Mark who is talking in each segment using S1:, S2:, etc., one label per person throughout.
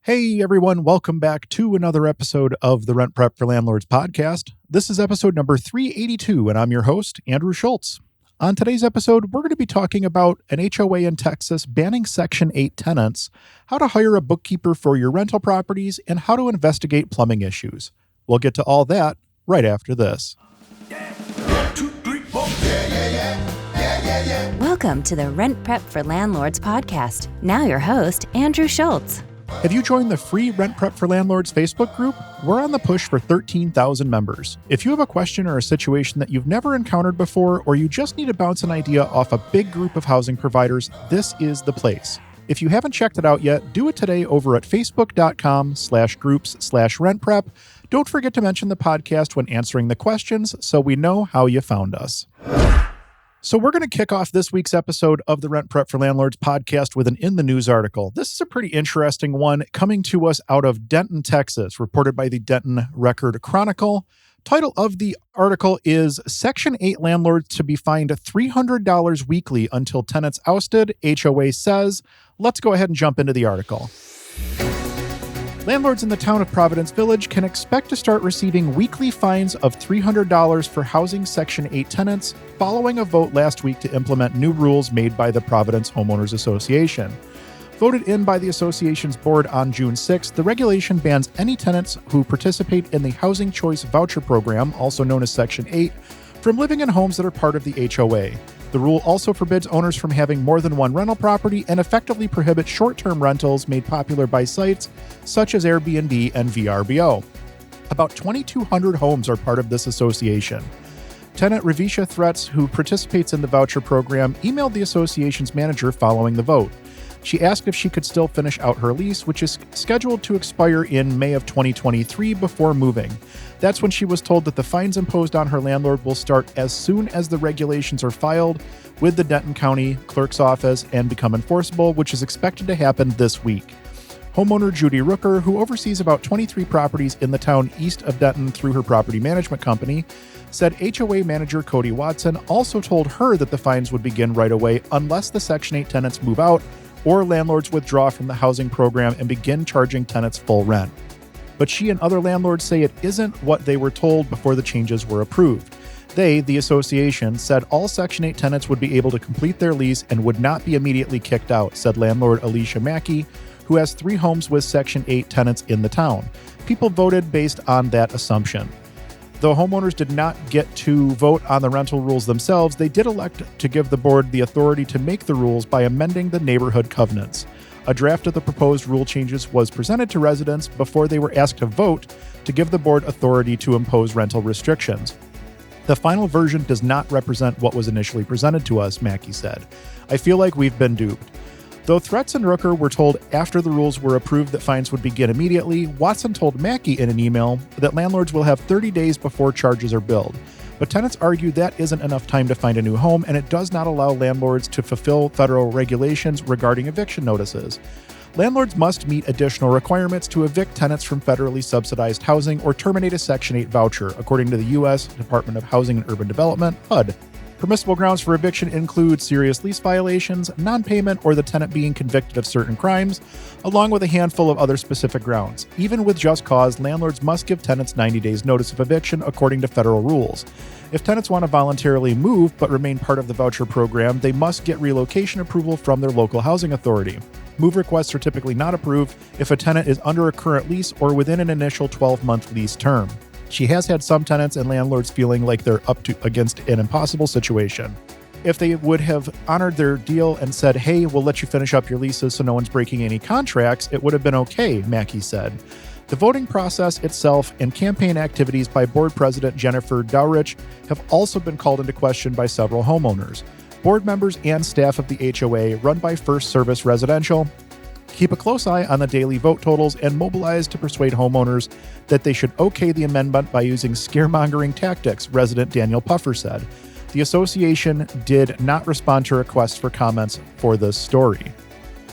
S1: Hey everyone, welcome back to another episode of the Rent Prep for Landlords podcast. This is episode number 382, and I'm your host, Andrew Schultz. On today's episode, we're going to be talking about an HOA in Texas banning Section 8 tenants, how to hire a bookkeeper for your rental properties, and how to investigate plumbing issues. We'll get to all that right after this.
S2: Welcome to the Rent Prep for Landlords podcast. Now your host, Andrew Schultz.
S1: Have you joined the free Rent Prep for Landlords Facebook group? We're on the push for 13,000 members. If you have a question or a situation that you've never encountered before, or you just need to bounce an idea off a big group of housing providers, this is the place. If you haven't checked it out yet, do it today over at facebook.com/groups/rentprep. Don't forget to mention the podcast when answering the questions so we know how you found us. So we're going to kick off this week's episode of the Rent Prep for Landlords podcast with an In the News article. This is a pretty interesting one coming to us out of Denton, Texas, reported by the Denton Record Chronicle. Title of the article is Section 8 Landlords to be fined $300 weekly until tenants ousted, HOA says. Let's go ahead and jump into the article. Landlords in the town of Providence Village can expect to start receiving weekly fines of $300 for housing Section 8 tenants following a vote last week to implement new rules made by the Providence Homeowners Association. Voted in by the association's board on June 6th, the regulation bans any tenants who participate in the Housing Choice Voucher Program, also known as Section 8, from living in homes that are part of the HOA. The rule also forbids owners from having more than one rental property and effectively prohibits short-term rentals made popular by sites such as Airbnb and VRBO. About 2,200 homes are part of this association. Tenant Ravisha Threats, who participates in the voucher program, emailed the association's manager following the vote. She asked if she could still finish out her lease, which is scheduled to expire in May of 2023 before moving. That's when she was told that the fines imposed on her landlord will start as soon as the regulations are filed with the Denton County Clerk's Office and become enforceable, which is expected to happen this week. Homeowner Judy Rooker, who oversees about 23 properties in the town east of Denton through her property management company, said HOA manager Cody Watson also told her that the fines would begin right away unless the Section 8 tenants move out or landlords withdraw from the housing program and begin charging tenants full rent. But she and other landlords say it isn't what they were told before the changes were approved. They, the association, said all Section 8 tenants would be able to complete their lease and would not be immediately kicked out, said landlord Alicia Mackey, who has 3 homes with Section 8 tenants in the town. People voted based on that assumption. Though homeowners did not get to vote on the rental rules themselves, they did elect to give the board the authority to make the rules by amending the neighborhood covenants. A draft of the proposed rule changes was presented to residents before they were asked to vote to give the board authority to impose rental restrictions. The final version does not represent what was initially presented to us, Mackey said. I feel like we've been duped. Though Threats and Rooker were told after the rules were approved that fines would begin immediately, Watson told Mackey in an email that landlords will have 30 days before charges are billed. But tenants argue that isn't enough time to find a new home, and it does not allow landlords to fulfill federal regulations regarding eviction notices. Landlords must meet additional requirements to evict tenants from federally subsidized housing or terminate a Section 8 voucher, according to the U.S. Department of Housing and Urban Development, HUD. Permissible grounds for eviction include serious lease violations, non-payment, or the tenant being convicted of certain crimes, along with a handful of other specific grounds. Even with just cause, landlords must give tenants 90 days notice of eviction according to federal rules. If tenants want to voluntarily move but remain part of the voucher program, they must get relocation approval from their local housing authority. Move requests are typically not approved if a tenant is under a current lease or within an initial 12-month lease term. She has had some tenants and landlords feeling like they're against an impossible situation. If they would have honored their deal and said, hey, we'll let you finish up your leases so no one's breaking any contracts, it would have been okay, Mackey said. The voting process itself and campaign activities by board president Jennifer Dowrich have also been called into question by several homeowners. Board members and staff of the HOA, run by First Service Residential, keep a close eye on the daily vote totals and mobilize to persuade homeowners that they should okay the amendment by using scaremongering tactics, resident Daniel Puffer said. The association did not respond to requests for comments for this story.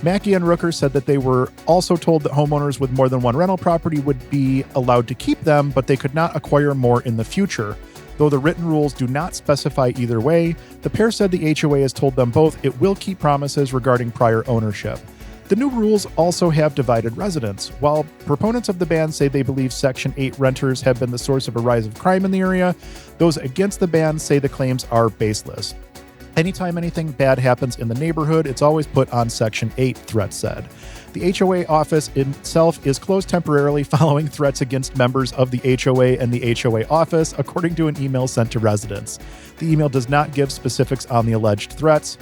S1: Mackey and Rooker said that they were also told that homeowners with more than one rental property would be allowed to keep them, but they could not acquire more in the future. Though the written rules do not specify either way, the pair said the HOA has told them both it will keep promises regarding prior ownership. The new rules also have divided residents. While proponents of the ban say they believe Section 8 renters have been the source of a rise of crime in the area, those against the ban say the claims are baseless. Anytime anything bad happens in the neighborhood, it's always put on Section 8, threats said. The HOA office itself is closed temporarily following threats against members of the HOA and the HOA office, according to an email sent to residents. The email does not give specifics on the alleged threats.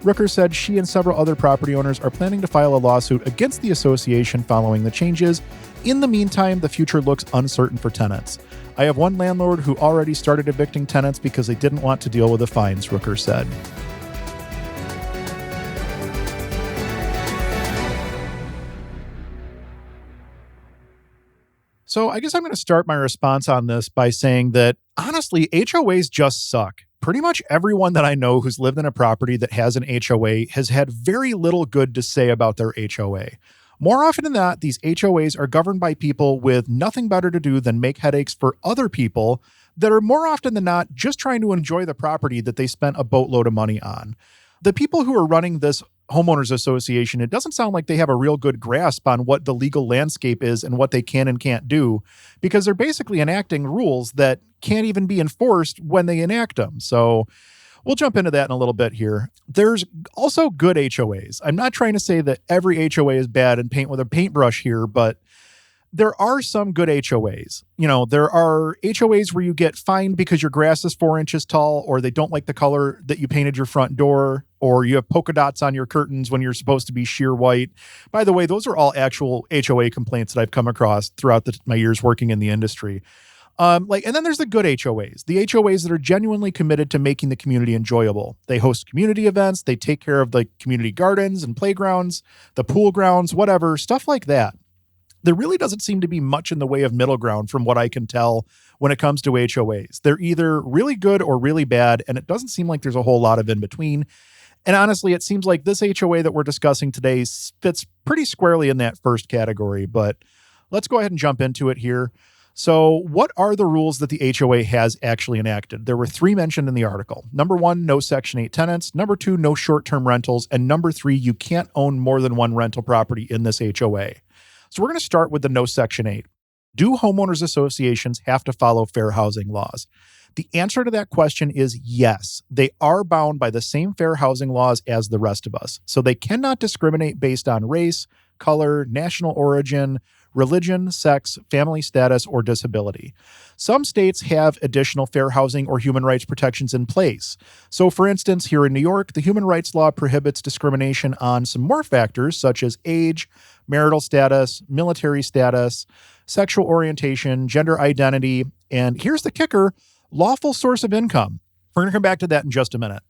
S1: Rooker said she and several other property owners are planning to file a lawsuit against the association following the changes. In the meantime, the future looks uncertain for tenants. I have one landlord who already started evicting tenants because they didn't want to deal with the fines, Rooker said. So I guess I'm going to start my response on this by saying that, honestly, HOAs just suck. Pretty much everyone that I know who's lived in a property that has an HOA has had very little good to say about their HOA. More often than not, these HOAs are governed by people with nothing better to do than make headaches for other people that are more often than not just trying to enjoy the property that they spent a boatload of money on. The people who are running this homeowners association, it doesn't sound like they have a real good grasp on what the legal landscape is and what they can and can't do, because they're basically enacting rules that can't even be enforced when they enact them. So we'll jump into that in a little bit here. There's also good HOAs. I'm not trying to say that every HOA is bad and paint with a paintbrush here, but there are some good HOAs. You know, there are HOAs where you get fined because your grass is 4 inches tall, or they don't like the color that you painted your front door, or you have polka dots on your curtains when you're supposed to be sheer white. By the way, those are all actual HOA complaints that I've come across throughout my years working in the industry. And then there's the good HOAs, the HOAs that are genuinely committed to making the community enjoyable. They host community events, they take care of the community gardens and playgrounds, the pool grounds, whatever, stuff like that. There really doesn't seem to be much in the way of middle ground from what I can tell when it comes to HOAs. They're either really good or really bad, and it doesn't seem like there's a whole lot of in between. And honestly, it seems like this HOA that we're discussing today fits pretty squarely in that first category, but let's go ahead and jump into it here. So what are the rules that the HOA has actually enacted? There were 3 mentioned in the article. Number 1, no Section 8 tenants. Number 2, no short-term rentals. And number 3, you can't own more than one rental property in this HOA. So we're going to start with the no Section 8. Do homeowners associations have to follow fair housing laws? The answer to that question is yes. They are bound by the same fair housing laws as the rest of us. So they cannot discriminate based on race, color, national origin, religion, sex, family status, or disability. Some states have additional fair housing or human rights protections in place. So, for instance, here in New York, the human rights law prohibits discrimination on some more factors such as age, marital status, military status, sexual orientation, gender identity, and here's the kicker, lawful source of income. We're going to come back to that in just a minute.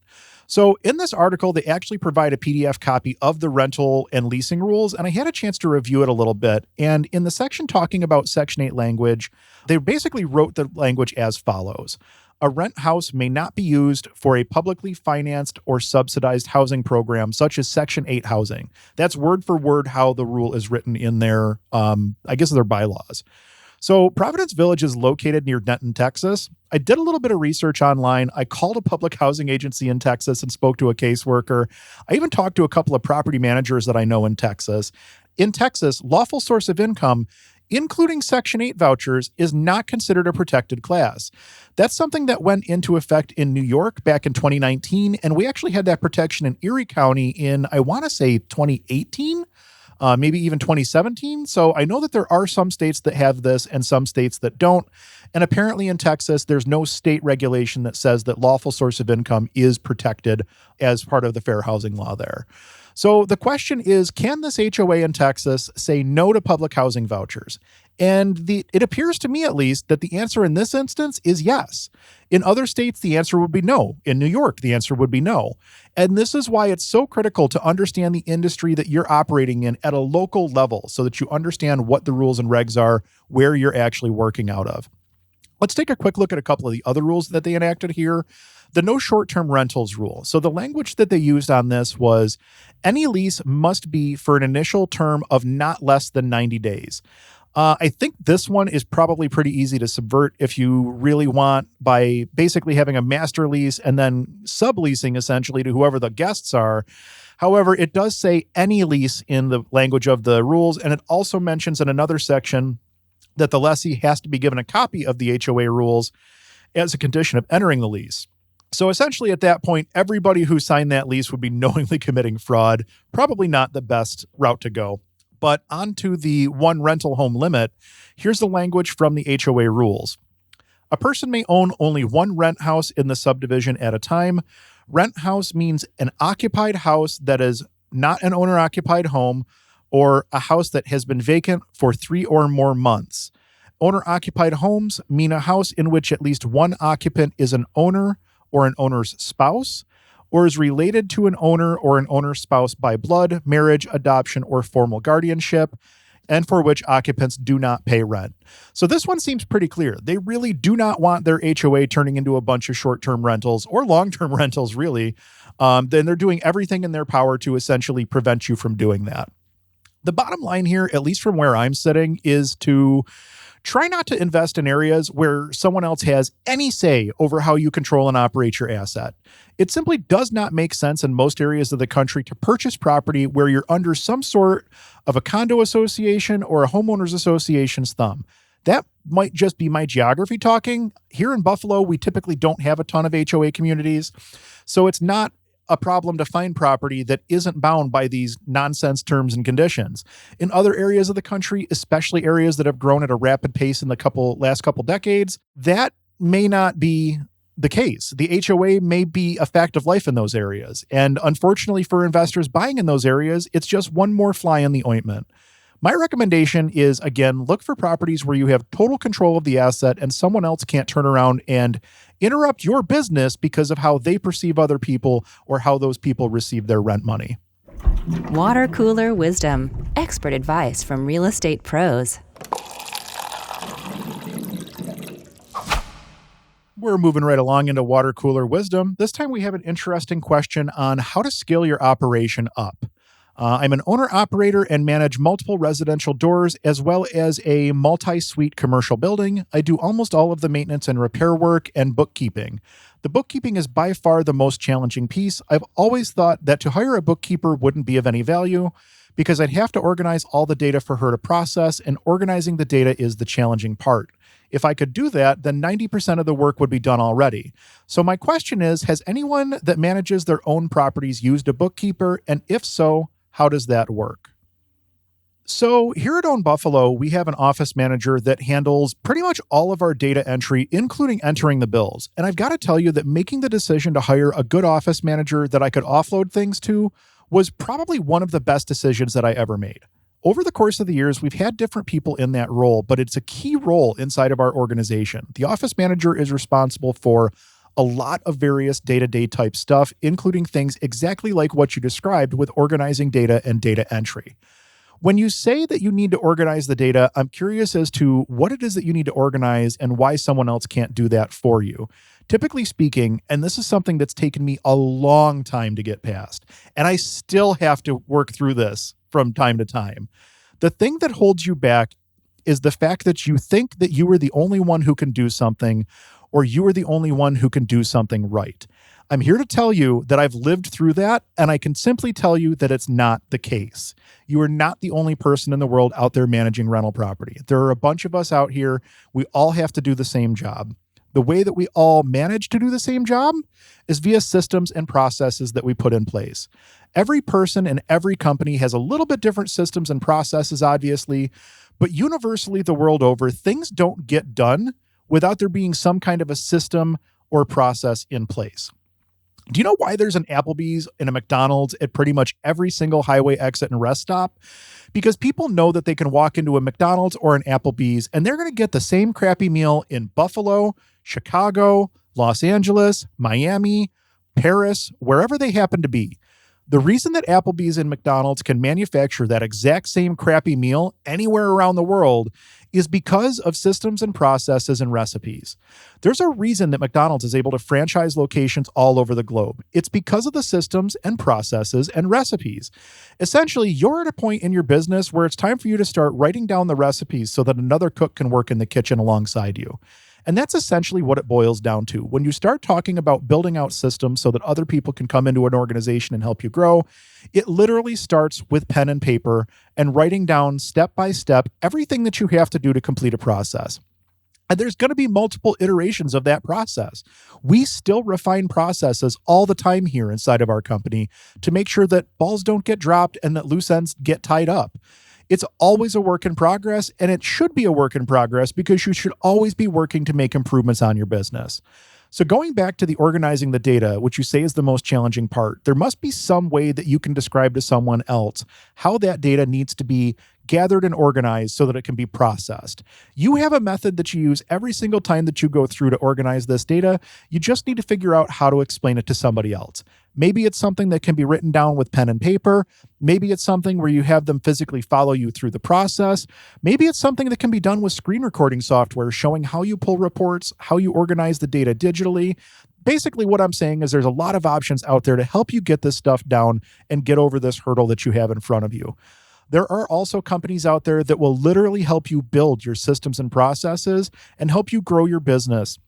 S1: So in this article, they actually provide a PDF copy of the rental and leasing rules, and I had a chance to review it a little bit. And in the section talking about Section 8 language, they basically wrote the language as follows. A rent house may not be used for a publicly financed or subsidized housing program, such as Section 8 housing. That's word for word how the rule is written in their, their bylaws. So Providence Village is located near Denton, Texas. I did a little bit of research online. I called a public housing agency in Texas and spoke to a caseworker. I even talked to a couple of property managers that I know in Texas. In Texas, lawful source of income, including Section 8 vouchers, is not considered a protected class. That's something that went into effect in New York back in 2019, and we actually had that protection in Erie County in, I want to say, 2018. Maybe even 2017. So I know that there are some states that have this and some states that don't. And apparently in Texas, there's no state regulation that says that lawful source of income is protected as part of the fair housing law there. So the question is, can this HOA in Texas say no to public housing vouchers? And it appears to me, at least, that the answer in this instance is yes. In other states, the answer would be no. In New York, the answer would be no. And this is why it's so critical to understand the industry that you're operating in at a local level so that you understand what the rules and regs are, where you're actually working out of. Let's take a quick look at a couple of the other rules that they enacted here. The no short-term rentals rule. So the language that they used on this was any lease must be for an initial term of not less than 90 days. I think this one is probably pretty easy to subvert if you really want, by basically having a master lease and then subleasing essentially to whoever the guests are. However, it does say any lease in the language of the rules, and it also mentions in another section that the lessee has to be given a copy of the HOA rules as a condition of entering the lease. So essentially at that point, everybody who signed that lease would be knowingly committing fraud. Probably not the best route to go. But onto the one rental home limit, here's the language from the HOA rules. A person may own only one rent house in the subdivision at a time. Rent house means an occupied house that is not an owner-occupied home or a house that has been vacant for 3 or more months. Owner-occupied homes mean a house in which at least one occupant is an owner or an owner's spouse, or is related to an owner or an owner's spouse by blood, marriage, adoption, or formal guardianship, and for which occupants do not pay rent. So this one seems pretty clear. They really do not want their HOA turning into a bunch of short-term rentals or long-term rentals, really. Then they're doing everything in their power to essentially prevent you from doing that. The bottom line here, at least from where I'm sitting, is to try not to invest in areas where someone else has any say over how you control and operate your asset. It simply does not make sense in most areas of the country to purchase property where you're under some sort of a condo association or a homeowners association's thumb. That might just be my geography talking. Here in Buffalo, we typically don't have a ton of HOA communities, so it's not a problem to find property that isn't bound by these nonsense terms and conditions. In other areas of the country, especially areas that have grown at a rapid pace in the last couple decades, that may not be the case. The HOA may be a fact of life in those areas. And unfortunately for investors buying in those areas, it's just one more fly in the ointment. My recommendation is, again, look for properties where you have total control of the asset and someone else can't turn around and interrupt your business because of how they perceive other people or how those people receive their rent money.
S2: Water cooler wisdom. Expert advice from real estate pros.
S1: We're moving right along into water cooler wisdom. This time we have an interesting question on how to scale your operation up. I'm an owner-operator and manage multiple residential doors as well as a multi-suite commercial building. I do almost all of the maintenance and repair work and bookkeeping. The bookkeeping is by far the most challenging piece. I've always thought that to hire a bookkeeper wouldn't be of any value because I'd have to organize all the data for her to process, and organizing the data is the challenging part. If I could do that, then 90% of the work would be done already. So my question is, has anyone that manages their own properties used a bookkeeper? And if so, how does that work? So here at Own Buffalo, we have an office manager that handles pretty much all of our data entry, including entering the bills. And I've got to tell you that making the decision to hire a good office manager that I could offload things to was probably one of the best decisions that I ever made. Over the course of the years, we've had different people in that role, but it's a key role inside of our organization. The office manager is responsible for a lot of various day-to-day type stuff, including things exactly like what you described with organizing data and data entry. When you say that you need to organize the data, I'm curious as to what it is that you need to organize and why someone else can't do that for you. Typically speaking, and this is something that's taken me a long time to get past, and I still have to work through this from time to time. The thing that holds you back is the fact that you think that you are the only one who can do something, or you are the only one who can do something right. I'm here to tell you that I've lived through that, and I can simply tell you that it's not the case. You are not the only person in the world out there managing rental property. There are a bunch of us out here. We all have to do the same job. The way that we all manage to do the same job is via systems and processes that we put in place. Every person and every company has a little bit different systems and processes, obviously, but universally the world over, things don't get done without there being some kind of a system or process in place. Do you know why there's an Applebee's and a McDonald's at pretty much every single highway exit and rest stop? Because people know that they can walk into a McDonald's or an Applebee's and they're going to get the same crappy meal in Buffalo, Chicago, Los Angeles, Miami, Paris, wherever they happen to be. The reason that Applebee's and McDonald's can manufacture that exact same crappy meal anywhere around the world is because of systems and processes and recipes. There's a reason that McDonald's is able to franchise locations all over the globe. It's because of the systems and processes and recipes. Essentially, you're at a point in your business where it's time for you to start writing down the recipes so that another cook can work in the kitchen alongside you. And that's essentially what it boils down to. When you start talking about building out systems so that other people can come into an organization and help you grow, it literally starts with pen and paper and writing down step by step everything that you have to do to complete a process. And there's going to be multiple iterations of that process. We still refine processes all the time here inside of our company to make sure that balls don't get dropped and that loose ends get tied up. It's always a work in progress, and it should be a work in progress because you should always be working to make improvements on your business. So going back to the organizing the data, which you say is the most challenging part, there must be some way that you can describe to someone else how that data needs to be gathered and organized so that it can be processed. You have a method that you use every single time that you go through to organize this data. You just need to figure out how to explain it to somebody else. Maybe it's something that can be written down with pen and paper. Maybe it's something where you have them physically follow you through the process. Maybe it's something that can be done with screen recording software, showing how you pull reports, how you organize the data digitally. Basically, what I'm saying is there's a lot of options out there to help you get this stuff down and get over this hurdle that you have in front of you. There are also companies out there that will literally help you build your systems and processes and help you grow your business.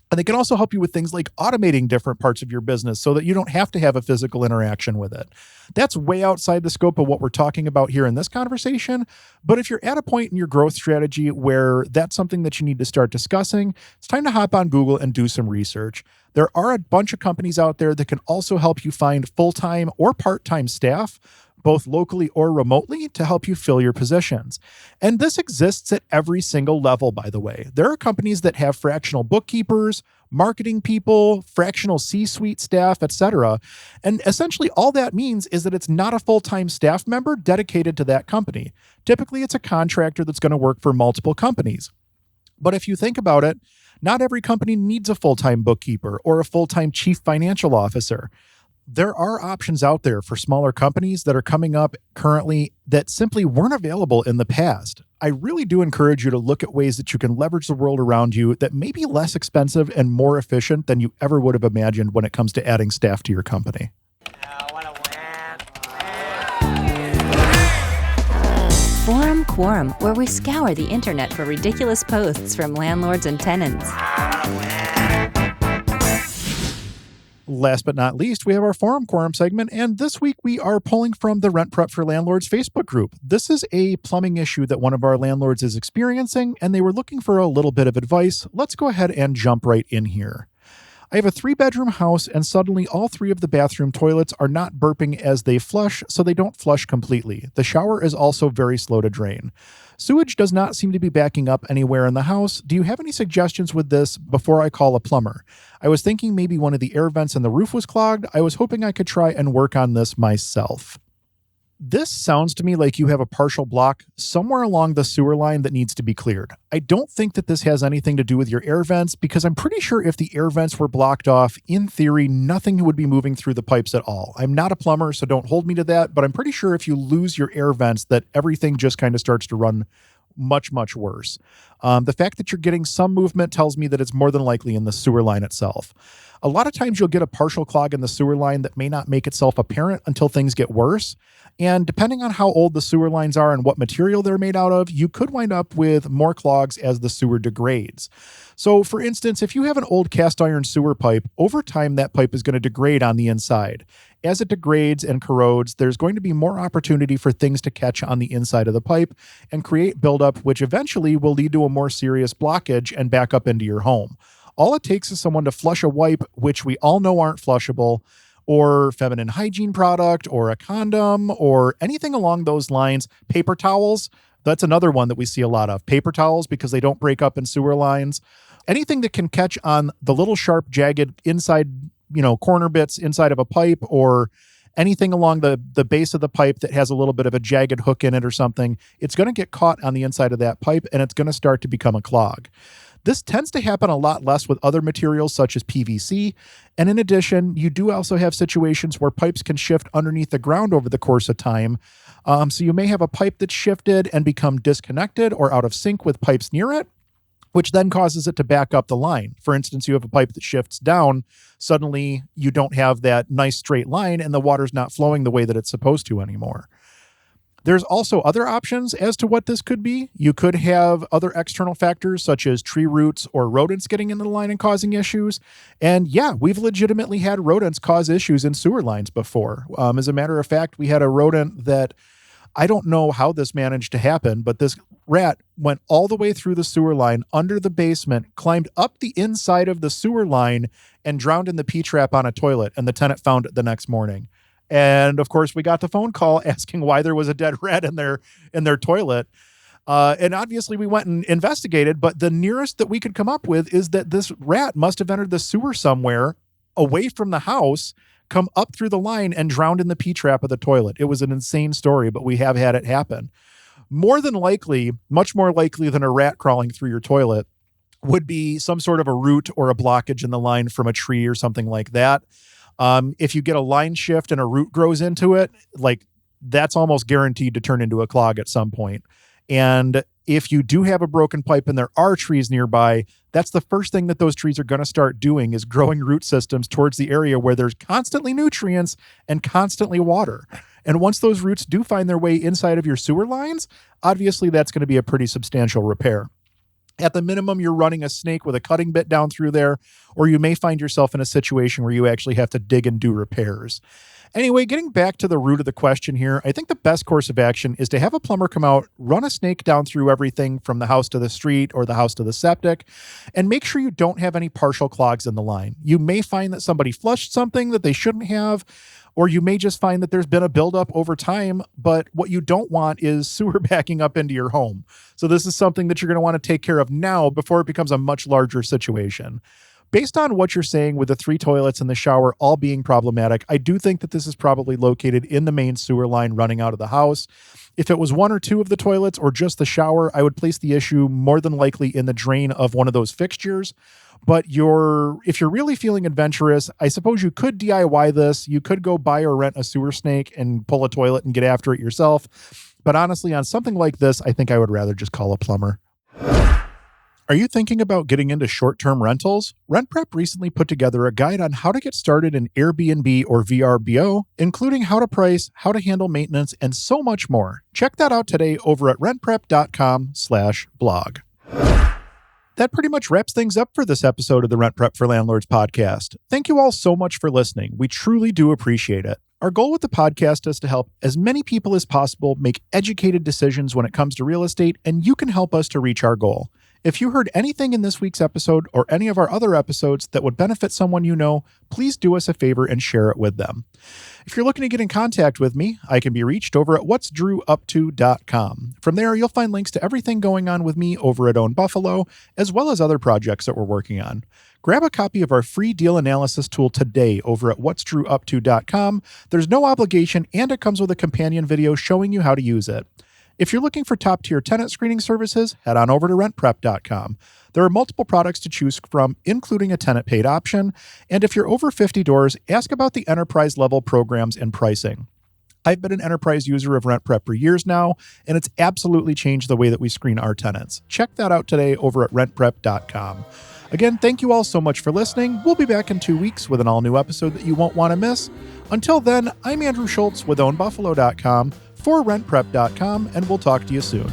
S1: And they can also help you with things like automating different parts of your business so that you don't have to have a physical interaction with it. That's way outside the scope of what we're talking about here in this conversation. But if you're at a point in your growth strategy where that's something that you need to start discussing, it's time to hop on Google and do some research. There are a bunch of companies out there that can also help you find full-time or part-time staff, both locally or remotely, to help you fill your positions. And this exists at every single level, by the way. There are companies that have fractional bookkeepers, marketing people, fractional C-suite staff, etc. And essentially all that means is that it's not a full-time staff member dedicated to that company. Typically, it's a contractor that's going to work for multiple companies. But if you think about it, not every company needs a full-time bookkeeper or a full-time chief financial officer. There are options out there for smaller companies that are coming up currently that simply weren't available in the past. I really do encourage you to look at ways that you can leverage the world around you that may be less expensive and more efficient than you ever would have imagined when it comes to adding staff to your company.
S2: Forum Quorum, where we scour the internet for ridiculous posts from landlords and tenants.
S1: Last but not least, we have our Forum Quorum segment, and this week we are pulling from the Rent Prep for Landlords Facebook group. This is a plumbing issue that one of our landlords is experiencing, and they were looking for a little bit of advice. Let's go ahead and jump right in here. I have a 3-bedroom house, and suddenly all 3 of the bathroom toilets are not burping as they flush, so they don't flush completely. The shower is also very slow to drain. Sewage does not seem to be backing up anywhere in the house. Do you have any suggestions with this before I call a plumber? I was thinking maybe one of the air vents in the roof was clogged. I was hoping I could try and work on this myself. This sounds to me like you have a partial block somewhere along the sewer line that needs to be cleared. I don't think that this has anything to do with your air vents because I'm pretty sure if the air vents were blocked off, in theory, nothing would be moving through the pipes at all. I'm not a plumber, so don't hold me to that, but I'm pretty sure if you lose your air vents that everything just kind of starts to run much, much worse. The fact that you're getting some movement tells me that it's more than likely in the sewer line itself. A lot of times you'll get a partial clog in the sewer line that may not make itself apparent until things get worse. And depending on how old the sewer lines are and what material they're made out of, you could wind up with more clogs as the sewer degrades. So for instance, if you have an old cast iron sewer pipe, over time that pipe is going to degrade on the inside. As it degrades and corrodes, there's going to be more opportunity for things to catch on the inside of the pipe and create buildup, which eventually will lead to a more serious blockage and back up into your home. All it takes is someone to flush a wipe, which we all know aren't flushable, or feminine hygiene product, or a condom, or anything along those lines. Paper towels, that's another one that we see a lot of. Paper towels, because they don't break up in sewer lines. Anything that can catch on the little sharp, jagged inside, corner bits inside of a pipe, or anything along the base of the pipe that has a little bit of a jagged hook in it or something, it's going to get caught on the inside of that pipe, and it's going to start to become a clog. This tends to happen a lot less with other materials such as PVC. And in addition, you do also have situations where pipes can shift underneath the ground over the course of time. So you may have a pipe that's shifted and become disconnected or out of sync with pipes near it, which then causes it to back up the line. For instance, you have a pipe that shifts down. Suddenly, you don't have that nice straight line and the water's not flowing the way that it's supposed to anymore. There's also other options as to what this could be. You could have other external factors such as tree roots or rodents getting into the line and causing issues. And yeah, we've legitimately had rodents cause issues in sewer lines before. As a matter of fact, we had a rodent that I don't know how this managed to happen, but this rat went all the way through the sewer line under the basement, climbed up the inside of the sewer line, and drowned in the P-trap on a toilet. And the tenant found it the next morning. And of course, we got the phone call asking why there was a dead rat in their toilet. And obviously we went and investigated, but the nearest that we could come up with is that this rat must have entered the sewer somewhere away from the house, come up through the line, and drowned in the P-trap of the toilet. It was an insane story, but we have had it happen. More than likely, much more likely than a rat crawling through your toilet, would be some sort of a root or a blockage in the line from a tree or something like that. If you get a line shift and a root grows into it, like that's almost guaranteed to turn into a clog at some point. And if you do have a broken pipe and there are trees nearby, that's the first thing that those trees are going to start doing is growing root systems towards the area where there's constantly nutrients and constantly water. And once those roots do find their way inside of your sewer lines, obviously that's going to be a pretty substantial repair. At the minimum, you're running a snake with a cutting bit down through there, or you may find yourself in a situation where you actually have to dig and do repairs. Anyway, getting back to the root of the question here, I think the best course of action is to have a plumber come out, run a snake down through everything from the house to the street or the house to the septic, and make sure you don't have any partial clogs in the line. You may find that somebody flushed something that they shouldn't have, or you may just find that there's been a buildup over time, but what you don't want is sewer backing up into your home. So this is something that you're going to want to take care of now before it becomes a much larger situation. Based on what you're saying with the 3 toilets and the shower all being problematic, I do think that this is probably located in the main sewer line running out of the house. If it was 1 or 2 of the toilets or just the shower, I would place the issue more than likely in the drain of one of those fixtures. But if you're really feeling adventurous, I suppose you could DIY this. You could go buy or rent a sewer snake and pull a toilet and get after it yourself. But honestly, on something like this, I think I would rather just call a plumber. Are you thinking about getting into short-term rentals? RentPrep recently put together a guide on how to get started in Airbnb or VRBO, including how to price, how to handle maintenance, and so much more. Check that out today over at rentprep.com/blog. That pretty much wraps things up for this episode of the Rent Prep for Landlords podcast. Thank you all so much for listening. We truly do appreciate it. Our goal with the podcast is to help as many people as possible make educated decisions when it comes to real estate, and you can help us to reach our goal. If you heard anything in this week's episode or any of our other episodes that would benefit someone you know, please do us a favor and share it with them. If you're looking to get in contact with me, I can be reached over at whatsdrewupto.com. From there, you'll find links to everything going on with me over at Own Buffalo, as well as other projects that we're working on. Grab a copy of our free deal analysis tool today over at whatsdrewupto.com. There's no obligation, and it comes with a companion video showing you how to use it. If you're looking for top-tier tenant screening services, head on over to rentprep.com. There are multiple products to choose from, including a tenant-paid option. And if you're over 50 doors, ask about the enterprise-level programs and pricing. I've been an enterprise user of RentPrep for years now, and it's absolutely changed the way that we screen our tenants. Check that out today over at rentprep.com. Again, thank you all so much for listening. We'll be back in 2 weeks with an all-new episode that you won't want to miss. Until then, I'm Andrew Schultz with OwnBuffalo.com for rentprep.com, and we'll talk to you soon.